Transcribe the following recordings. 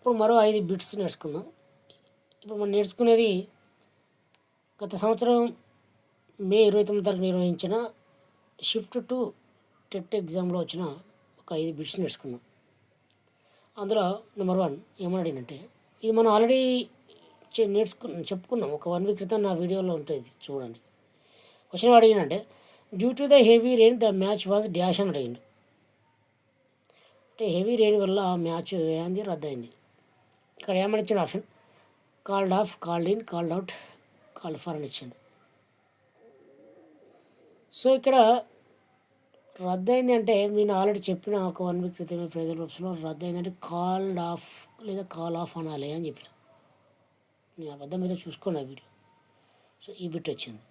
ఇప్పుడు మరో 5 బిట్స్ నేర్చుకుందాం. ఇప్పుడు మనం నేర్చుకునేది గత సంవత్సరం మే 29 తారీఖు నిర్వహించిన షిఫ్ట్ టు టెట్ ఎగ్జామ్లో వచ్చిన ఒక 5 బిట్స్ నేర్చుకుందాం. అందులో నెంబర్ 1 ఏమని అడిగినంటే, ఇది మనం ఆల్రెడీ చెప్పుకున్నాం. ఒక 1 వీక్ క్రితం నా వీడియోలో ఉంటుంది చూడండి. క్వశ్చన్ అడిగినంటే, due to the heavy rain the match was dash అని అడిగిండు. అంటే హెవీ రెయిన్ వల్ల మ్యాచ్ ఏంది రద్దయింది. ఇక్కడ ఏమని ఇచ్చాడు option, called of, called in, called out, called for అని ఇచ్చాడు. సో ఇక్కడ రద్దయింది అంటే నేను ఆల్రెడీ చెప్పిన ఒక 1 వీక్ క్రితమే ప్రెజర్ గ్రూప్స్లో రద్దయిందంటే కాల్డ్ ఆఫ్ లేదా కాల్ ఆఫ్ అనాలి అని చెప్పిన. నేను అబద్ధం మీద చూసుకున్నా వీడియో. సో ఈ బిట్ వచ్చింది.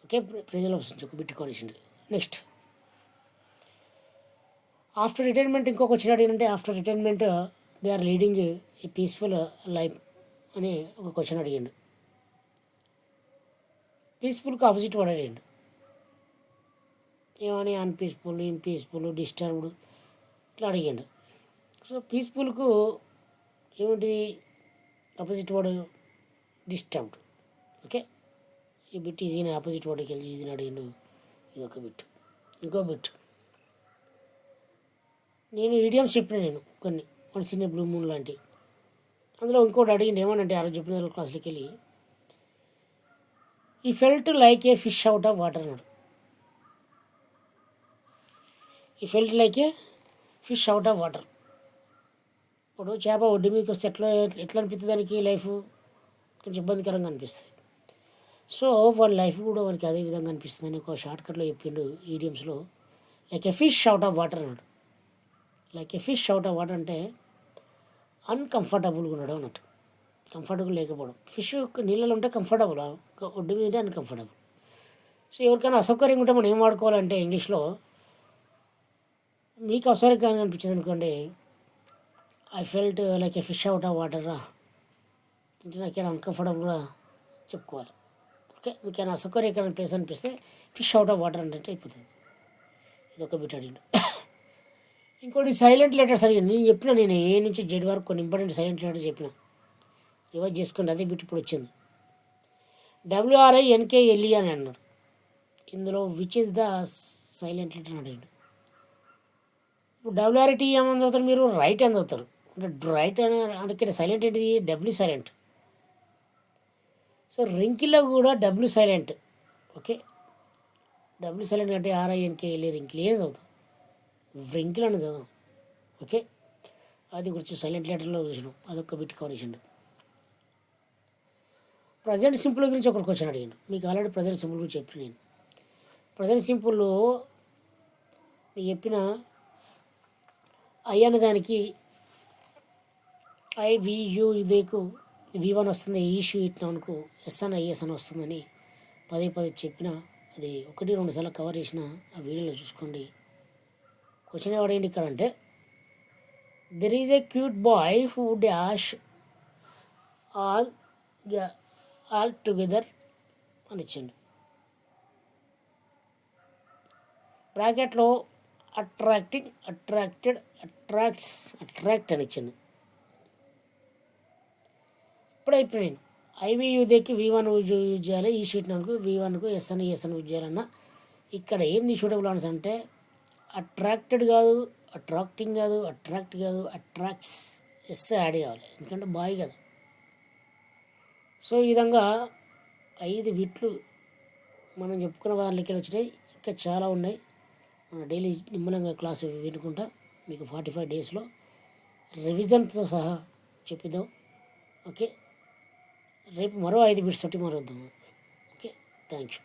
ఓకే, ప్రెజర్ గ్రూప్స్ నుంచి ఒక బిట్ కొనేసింది. నెక్స్ట్, ఆఫ్టర్ రిటైర్మెంట్ ఇంకొక వచ్చిన అడిగినంటే, after retirement they are leading a peaceful life అని ఒక క్వశ్చన్ అడిగిండు. పీస్ఫుల్కి ఆపోజిట్ వర్డ్ అడిగిండు. ఏమని అన్పీస్ఫుల్, ఇన్పీస్ఫుల్, డిస్టర్బ్డ్ ఇట్లా అడిగిండు. సో పీస్ఫుల్కు ఏమిటి ఆపోజిట్ వర్డ్ డిస్టర్బ్డ్. ఓకే, ఈ బిట్ ఈజీని ఆపోజిట్ వర్డ్కి వెళ్ళి ఈజీని అడిగిండు. ఇది ఒక బిట్. ఇంకో బిట్ నేను ఈడియమ్స్ చెప్పిన కొన్ని once in a blue moon లాంటివి. అందులో ఇంకోటి అడిగిండు. ఏమనంటే ఆ రోజు చెప్పిన క్లాస్లోకి వెళ్ళి, ఈ felt like a fish out of water అన్నాడు. ఈ felt like a fish out of water. ఇప్పుడు చేప ఒడ్డు మీదకి వస్తే ఎట్లా అనిపిస్తుంది దానికి లైఫ్? కొంచెం ఇబ్బందికరంగా అనిపిస్తుంది. సో వాళ్ళ లైఫ్ కూడా వానికి అదే విధంగా అనిపిస్తుంది అని ఒక షార్ట్కట్లో చెప్పిండు ఈడియమ్స్లో. Like a fish out of water అన్నాడు. Like a fish out of water అంటే అన్కంఫర్టబుల్గా ఉండడం అన్నట్టు. కంఫర్టబుల్ లేకపోవడం. ఫిష్ నీళ్ళలో ఉంటే కంఫర్టబుల్, ఒడ్డు మీద ఉంటే అన్కంఫర్టబుల్. సో ఎవరికైనా అసౌకర్యంగా ఉంటే మనం ఏం వాడుకోవాలంటే ఇంగ్లీష్లో, మీకు అసౌకర్యంగా అనిపించింది అనుకోండి, I felt like a fish out of water రా అంటే నాకేమైనా అన్కంఫర్టబుల్గా చెప్పుకోవాలి. ఓకే, మీకు ఏమైనా అసౌకర్యకరమైన ప్లేస్ అనిపిస్తే ఫిష్ అవుట్ ఆఫ్ వాటర్ అంటే అయిపోతుంది. ఇది ఒక బిట్ అడిగిండు. ఇంకోటి సైలెంట్ లెటర్స్ అడిగింది. నేను ఏ నుంచి జెడ్ వరకు కొన్ని ఇంపార్టెంట్ సైలెంట్ లెటర్స్ చెప్పిన. రివైజ్ చేసుకోండి, అదే బిట్ ఇప్పుడు వచ్చింది. WRINKLE అని అన్నాడు. ఇందులో which is the silent letter అని అడిగాడు. ఇప్పుడు WRIT ఏమని చదువుతారు మీరు? రైట్ అని చదువుతారు. అంటే రైట్ అని అంటే సైలెంట్ ఏంటిది? W silent. సో రింకిలో కూడా W silent. Okay, W silent అంటే RINKLE రింకిల్ అని చదువుతాం, వ్రింకిల్ అని చదువు. ఓకే, అది గురించి సైలెంట్ లెటర్లో చూసినాం. అదొక బిట్ కవర్ చేసిండు. ప్రజెంట్ సింపుల్ గురించి ఒకటి క్వశ్చన్ అడిగాను. మీకు ఆల్రెడీ ప్రజెంట్ సింపుల్ గురించి చెప్పిన నేను. ప్రజెంట్ సింపుల్లో మీకు చెప్పిన ఐ అనే దానికి IVU ఇదేకు V1 వస్తుంది. ఈషు ఇట్నాకు SNIS అని వస్తుందని పదే చెప్పిన. అది 1-2 సార్లు కవర్ చేసిన ఆ వీడియోలో చూసుకోండి. క్వశ్చన్ ఏమడిగింది ఇక్కడ అంటే, there is a cute boy who dash all together అని ఇచ్చిండు. బ్రాకెట్లో అట్రాక్టింగ్, అట్రాక్టెడ్, అట్రాక్ట్ అని ఇచ్చిండు. ఇప్పుడు అయిపోయింది. IVUదేకి V1 యూజ్ చేయాలి, ఈ షీట్ నాకు V1కు SNIS అని యూజ్ చేయాలన్నా ఇక్కడ ఏంది సూటబుల్ ఆన్సర్ అంటే అట్రాక్టెడ్ కాదు, అట్రాక్టింగ్ కాదు, అట్రాక్ట్ కాదు, అట్రాక్ట్స్ యాడ్ కావాలి. ఎందుకంటే బాయ్ కాదు. సో ఈ విధంగా 5 బిట్లు మనం చెప్పుకున్న వాళ్ళకి వచ్చినాయి. ఇంకా చాలా ఉన్నాయి. డైలీ నిమ్మలంగా క్లాసు వినుకుంటా మీకు 45 డేస్లో రివిజన్తో సహా చెప్పిద్దాం. ఓకే, రేపు మరో 5 బిట్స్ తోటి మరొద్దాం. Okay, thank you.